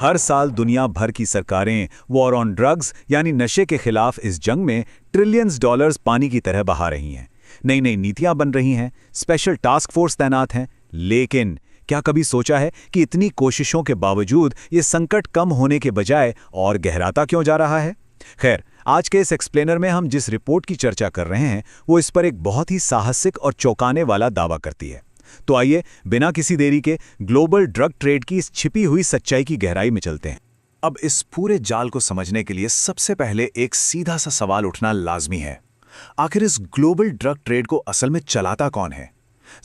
हर साल दुनिया भर की सरकारें वॉर ऑन ड्रग्स यानी नशे के खिलाफ इस जंग में ट्रिलियंस डॉलर्स पानी की तरह बहा रही हैं। नई नई नीतियां बन रही हैं, स्पेशल टास्क फोर्स तैनात हैं। लेकिन क्या कभी सोचा है कि इतनी कोशिशों के बावजूद ये संकट कम होने के बजाय और गहराता क्यों जा रहा है? खैर, आज के इस एक्सप्लेनर में हम जिस रिपोर्ट की चर्चा कर रहे हैं वो इस पर एक बहुत ही साहसिक और चौंकाने वाला दावा करती है। तो आइए बिना किसी देरी के ग्लोबल ड्रग ट्रेड की इस छिपी हुई सच्चाई की गहराई में चलते हैं। अब इस पूरे जाल को समझने के लिए सबसे पहले एक सीधा सा सवाल उठना लाजमी है। आखिर इस ग्लोबल ड्रग ट्रेड को असल में चलाता कौन है?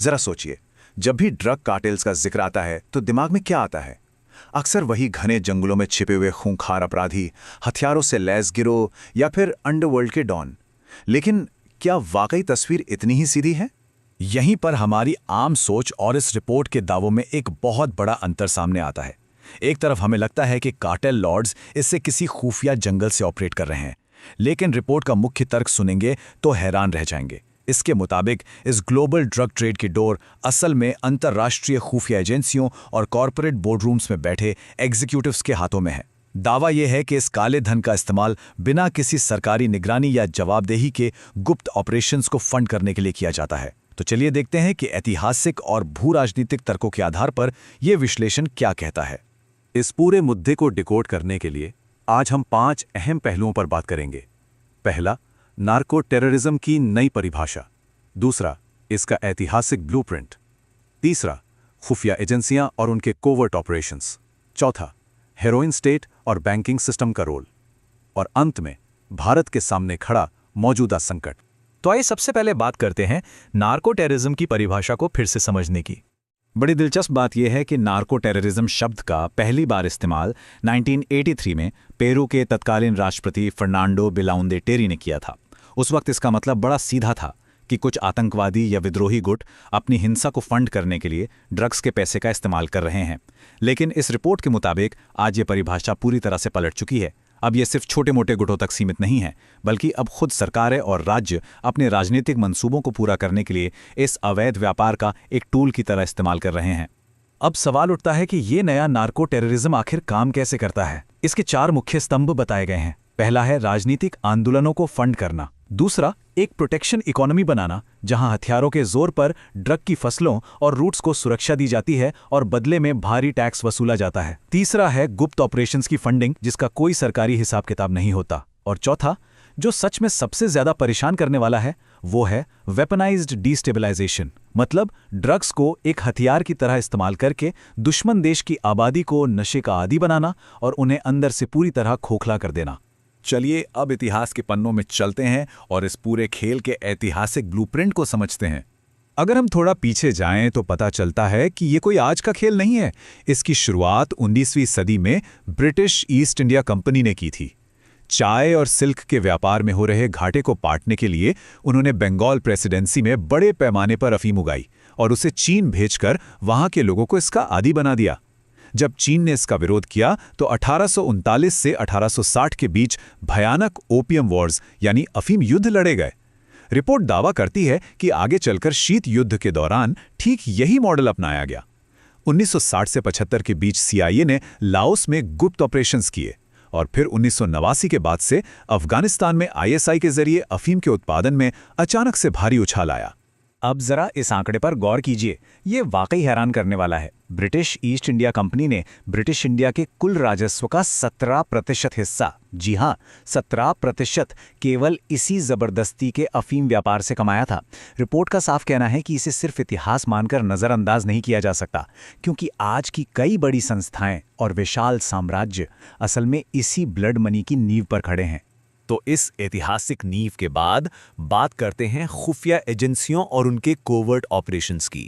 जरा सोचिए, जब भी ड्रग कार्टेल्स का जिक्र आता है तो दिमाग में क्या आता है? अक्सर वही घने जंगलों में छिपे हुए खूंखार अपराधी, हथियारों से लैस गिरोह या फिर अंडरवर्ल्ड के डॉन। लेकिन क्या वाकई तस्वीर इतनी ही सीधी है? यहीं पर हमारी आम सोच और इस रिपोर्ट के दावों में एक बहुत बड़ा अंतर सामने आता है। एक तरफ हमें लगता है कि कार्टेल लॉर्ड्स इससे किसी खुफिया जंगल से ऑपरेट कर रहे हैं, लेकिन रिपोर्ट का मुख्य तर्क सुनेंगे तो हैरान रह जाएंगे। इसके मुताबिक इस ग्लोबल ड्रग ट्रेड की डोर असल में अंतर्राष्ट्रीय खुफिया एजेंसियों और कॉरपोरेट बोर्डरूम्स में बैठे एग्जीक्यूटिव्स के हाथों में है। दावा यह है कि इस काले धन का इस्तेमाल बिना किसी सरकारी निगरानी या जवाबदेही के गुप्त ऑपरेशंस को फंड करने के लिए किया जाता है। तो चलिए देखते हैं कि ऐतिहासिक और भू राजनीतिक तर्कों के आधार पर यह विश्लेषण क्या कहता है। इस पूरे मुद्दे को डिकोड करने के लिए आज हम 5 अहम पहलुओं पर बात करेंगे। पहला, नार्को टेररिज्म की नई परिभाषा। दूसरा, इसका ऐतिहासिक ब्लूप्रिंट। तीसरा, खुफिया एजेंसियां और उनके कोवर्ट ऑपरेशंस। चौथा, हेरोइन स्टेट और बैंकिंग सिस्टम का रोल। और अंत में भारत के सामने खड़ा मौजूदा संकट। तो आइए सबसे पहले बात करते हैं नार्को टेररिज्म की परिभाषा को फिर से समझने की। बड़ी दिलचस्प बात यह है कि नार्को टेररिज्म शब्द का पहली बार इस्तेमाल 1983 में पेरू के तत्कालीन राष्ट्रपति फर्नांडो बिलाउंदे टेरी ने किया था। उस वक्त इसका मतलब बड़ा सीधा था कि कुछ आतंकवादी या विद्रोही गुट अपनी हिंसा को फंड करने के लिए ड्रग्स के पैसे का इस्तेमाल कर रहे हैं। लेकिन इस रिपोर्ट के मुताबिक आज ये परिभाषा पूरी तरह से पलट चुकी है। अब ये सिर्फ छोटे मोटे गुटों तक सीमित नहीं है, बल्कि अब खुद सरकारें और राज्य अपने राजनीतिक मंसूबों को पूरा करने के लिए इस अवैध व्यापार का एक टूल की तरह इस्तेमाल कर रहे हैं। अब सवाल उठता है कि ये नया नार्को टेररिज्म आखिर काम कैसे करता है। इसके 4 मुख्य स्तंभ बताए गए हैं। पहला है राजनीतिक आंदोलनों को फंड करना। दूसरा, एक प्रोटेक्शन इकोनॉमी बनाना, जहां हथियारों के जोर पर ड्रग की फसलों और रूट्स को सुरक्षा दी जाती है और बदले में भारी टैक्स वसूला जाता है। तीसरा है गुप्त ऑपरेशंस की फंडिंग, जिसका कोई सरकारी हिसाब किताब नहीं होता। और चौथा, जो सच में सबसे ज्यादा परेशान करने वाला है, वो है वेपनाइज्ड डिस्टेबलाइजेशन। मतलब ड्रग्स को एक हथियार की तरह इस्तेमाल करके दुश्मन देश की आबादी को नशे का आदी बनाना और उन्हें अंदर से पूरी तरह खोखला कर देना। चलिए अब इतिहास के पन्नों में चलते हैं और इस पूरे खेल के ऐतिहासिक ब्लूप्रिंट को समझते हैं। अगर हम थोड़ा पीछे जाएं तो पता चलता है कि ये कोई आज का खेल नहीं है। इसकी शुरुआत 19वीं सदी में ब्रिटिश ईस्ट इंडिया कंपनी ने की थी। चाय और सिल्क के व्यापार में हो रहे घाटे को पाटने के लिए उन्होंने बंगाल प्रेसिडेंसी में बड़े पैमाने पर अफीम उगाई और उसे चीन भेजकर वहां के लोगों को इसका आदी बना दिया। जब चीन ने इसका विरोध किया तो 1839 से 1860 के बीच भयानक ओपियम वॉर्स यानी अफीम युद्ध लड़े गए। रिपोर्ट दावा करती है कि आगे चलकर शीत युद्ध के दौरान ठीक यही मॉडल अपनाया गया। 1960 से 75 के बीच सीआईए ने लाओस में गुप्त ऑपरेशंस किए और फिर 1989 के बाद से अफगानिस्तान में आईएसआई के जरिए अफीम के उत्पादन में अचानक से भारी उछाल आया। अब जरा इस आंकड़े पर गौर कीजिए, ये वाकई हैरान करने वाला है। ब्रिटिश ईस्ट इंडिया कंपनी ने ब्रिटिश इंडिया के कुल राजस्व का 17% हिस्सा, जी हां 17%, केवल इसी जबरदस्ती के अफीम व्यापार से कमाया था। रिपोर्ट का साफ कहना है कि इसे सिर्फ इतिहास मानकर नजरअंदाज नहीं किया जा सकता, क्योंकि आज की कई बड़ी संस्थाएं और विशाल साम्राज्य असल में इसी ब्लड मनी की नींव पर खड़े हैं। तो इस ऐतिहासिक नींव के बाद बात करते हैं खुफिया एजेंसियों और उनके कोवर्ट ऑपरेशंस की।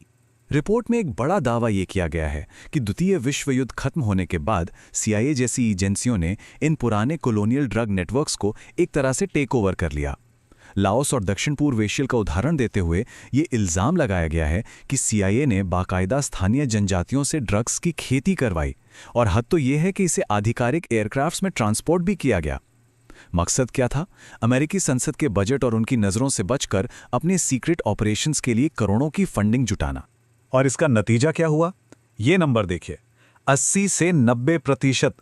रिपोर्ट में एक बड़ा दावा यह किया गया है कि द्वितीय विश्व युद्ध खत्म होने के बाद सीआईए जैसी एजेंसियों ने इन पुराने कॉलोनियल ड्रग नेटवर्क्स को एक तरह से टेक ओवर कर लिया। लाओस और दक्षिण पूर्व एशिया का उदाहरण देते हुए ये इल्जाम लगाया गया है कि सीआईए ने बाकायदा स्थानीय जनजातियों से ड्रग्स की खेती करवाई और हद तो ये है कि इसे आधिकारिक एयरक्राफ्ट्स में ट्रांसपोर्ट भी किया गया। मकसद क्या था? अमेरिकी संसद के बजट और उनकी नजरों से बचकर अपने सीक्रेट ऑपरेशंस के लिए करोड़ों की फंडिंग जुटाना। और इसका नतीजा क्या हुआ? ये नंबर देखिए। 80 से 90%।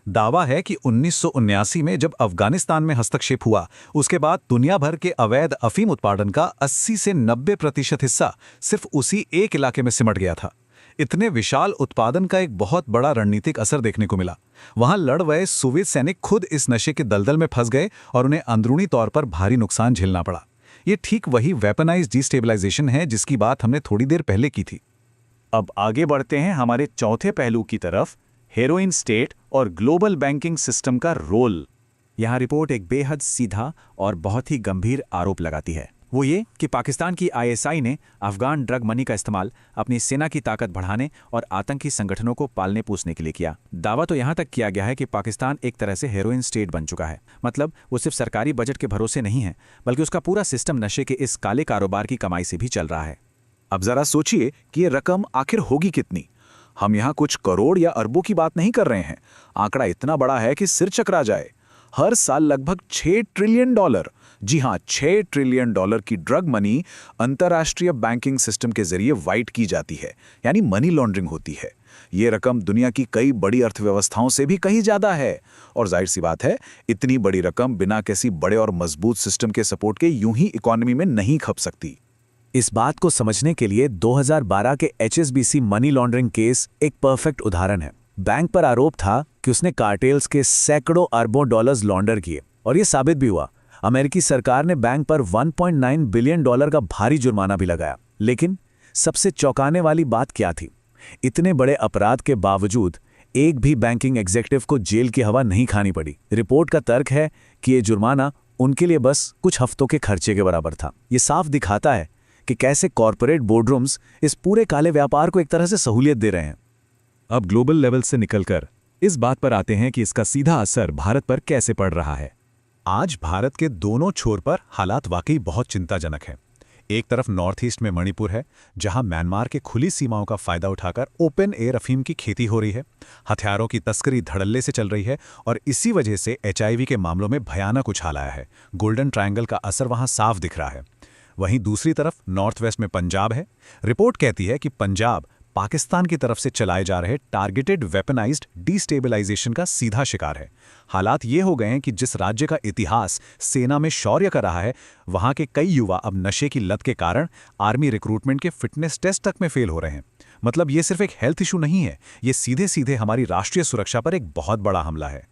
दावा है कि 1979 में जब अफगानिस्तान में हस्तक्षेप हुआ, उसके बाद दुनिया भर के अवैध अफीम उत्पादन का 80 से 90% हिस्सा सिर्फ उसी एक इलाके में सिमट गया था। इतने विशाल उत्पादन का एक बहुत बड़ा रणनीतिक असर देखने को मिला। वहां लड़ रहे सोवियत सैनिक खुद इस नशे के दलदल में फंस गए और उन्हें अंदरूनी तौर पर भारी नुकसान झेलना पड़ा। ये ठीक वही वेपनाइज्ड डिस्टेबलाइजेशन है जिसकी बात हमने थोड़ी देर पहले की थी। अब आगे बढ़ते हैं हमारे चौथे पहलू की तरफ, हेरोइन स्टेट और ग्लोबल बैंकिंग सिस्टम का रोल। यहाँ रिपोर्ट एक बेहद सीधा और बहुत ही गंभीर आरोप लगाती है। वो ये कि पाकिस्तान की आईएसआई ने अफगान ड्रग मनी का इस्तेमाल अपनी सेना की ताकत बढ़ाने और आतंकी संगठनों को पालने पोसने के लिए किया। दावा तो यहाँ तक किया गया है कि पाकिस्तान एक तरह से हेरोइन स्टेट बन चुका है। मतलब वो सिर्फ सरकारी बजट के भरोसे नहीं है, बल्कि उसका पूरा सिस्टम नशे के इस काले कारोबार की कमाई से भी चल रहा है। अब जरा सोचिए कि ये रकम आखिर होगी कितनी। हम यहाँ कुछ करोड़ या अरबों की बात नहीं कर रहे हैं। आंकड़ा इतना बड़ा है कि सिर चकरा जाए। हर साल लगभग 6 ट्रिलियन डॉलर, जी हां 6 ट्रिलियन डॉलर की ड्रग मनी अंतर्राष्ट्रीय बैंकिंग सिस्टम के जरिए वाइट की जाती है, यानी मनी लॉन्ड्रिंग होती है। ये रकम दुनिया की कई बड़ी अर्थव्यवस्थाओं से भी कहीं ज्यादा है। और जाहिर सी बात है, इतनी बड़ी रकम बिना किसी बड़े और मजबूत सिस्टम के सपोर्ट के यूं ही इकोनॉमी में नहीं खप सकती। इस बात को समझने के लिए 2012 के HSBC मनी लॉन्ड्रिंग केस एक परफेक्ट उदाहरण है। बैंक पर आरोप था कि उसने कार्टेल्स के सैकड़ों अरबों डॉलर्स लॉन्डर किए, और यह साबित भी हुआ। अमेरिकी सरकार ने बैंक पर 1.9 बिलियन डॉलर का भारी जुर्माना भी लगाया। लेकिन सबसे चौंकाने वाली बात क्या थी? इतने बड़े अपराध के बावजूद एक भी बैंकिंग एग्जीक्यूटिव को जेल की हवा नहीं खानी पड़ी। रिपोर्ट का तर्क है कि यह जुर्माना उनके लिए बस कुछ हफ्तों के खर्चे के बराबर था। ये साफ दिखाता है कि कैसे कॉरपोरेट बोर्डरूम्स इस पूरे काले व्यापार को एक तरह से सहूलियत दे रहे हैं। अब ग्लोबल लेवल से निकलकर इस बात पर आते हैं कि इसका सीधा असर भारत पर कैसे पड़ रहा है। आज भारत के दोनों छोर पर हालात वाकई बहुत चिंताजनक हैं। एक तरफ नॉर्थ ईस्ट में मणिपुर है, जहां म्यांमार के खुली सीमाओं का फायदा उठाकर ओपन एयर अफीम की खेती हो रही है। हथियारों की तस्करी धड़ल्ले से चल रही है और इसी वजह से HIV के मामलों में भयानक उछाल आया है। गोल्डन ट्रायंगल का असर वहां साफ दिख रहा है। वहीं दूसरी तरफ नॉर्थ वेस्ट में पंजाब है। रिपोर्ट कहती है कि पंजाब पाकिस्तान की तरफ से चलाए जा रहे टारगेटेड वेपनाइज्ड डिस्टेबलाइजेशन का सीधा शिकार है। हालात ये हो गए हैं कि जिस राज्य का इतिहास सेना में शौर्य का रहा है, वहां के कई युवा अब नशे की लत के कारण आर्मी रिक्रूटमेंट के फिटनेस टेस्ट तक में फेल हो रहे हैं। मतलब ये सिर्फ एक हेल्थ इशू नहीं है, ये सीधे सीधे हमारी राष्ट्रीय सुरक्षा पर एक बहुत बड़ा हमला है।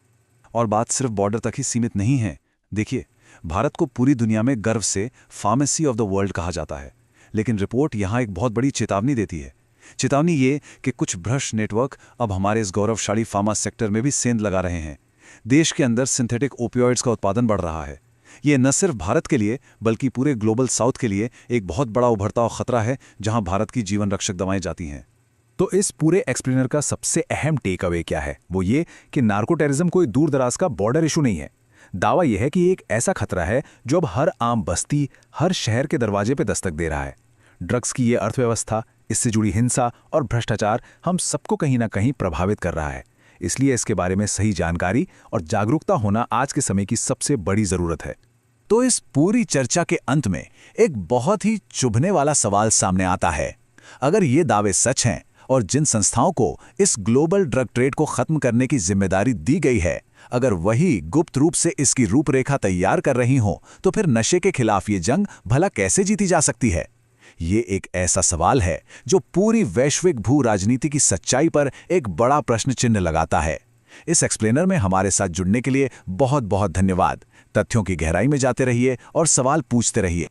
और बात सिर्फ बॉर्डर तक ही सीमित नहीं है। देखिए, भारत को पूरी दुनिया में गर्व से फार्मेसी ऑफ द वर्ल्ड कहा जाता है, लेकिन रिपोर्ट यहाँ एक बहुत बड़ी चेतावनी देती है। चेतावनी ये कि कुछ भ्रष्ट नेटवर्क अब हमारे इस गौरवशाली फार्मा सेक्टर में भी सेंध लगा रहे हैं। देश के अंदर सिंथेटिक ओपियोइड्स का उत्पादन बढ़ रहा है। ये न सिर्फ भारत के लिए बल्कि पूरे ग्लोबल साउथ के लिए एक बहुत बड़ा उभरता हुआ खतरा है, जहां भारत की जीवन रक्षक दवाएं जाती हैं। तो इस पूरे एक्सप्लेनर का सबसे अहम टेक अवे क्या है? वो ये कि नार्को टेररिज्म कोई दूर दराज का बॉर्डर इशू नहीं है। दावा यह है कि एक ऐसा खतरा है जो अब हर आम बस्ती, हर शहर के दरवाजे पर दस्तक दे रहा है। ड्रग्स की ये अर्थव्यवस्था, इससे जुड़ी हिंसा और भ्रष्टाचार हम सबको कहीं ना कहीं प्रभावित कर रहा है। इसलिए इसके बारे में सही जानकारी और जागरूकता होना आज के समय की सबसे बड़ी जरूरत है। तो इस पूरी चर्चा के अंत में एक बहुत ही चुभने वाला सवाल सामने आता है। अगर ये दावे सच हैं और जिन संस्थाओं को इस ग्लोबल ड्रग ट्रेड को खत्म करने की जिम्मेदारी दी गई है, अगर वही गुप्त रूप से इसकी रूपरेखा तैयार कर रही हो, तो फिर नशे के खिलाफ ये जंग भला कैसे जीती जा सकती है? ये एक ऐसा सवाल है जो पूरी वैश्विक भू राजनीति की सच्चाई पर एक बड़ा प्रश्न चिन्ह लगाता है। इस एक्सप्लेनर में हमारे साथ जुड़ने के लिए बहुत बहुत धन्यवाद। तथ्यों की गहराई में जाते रहिए और सवाल पूछते रहिए।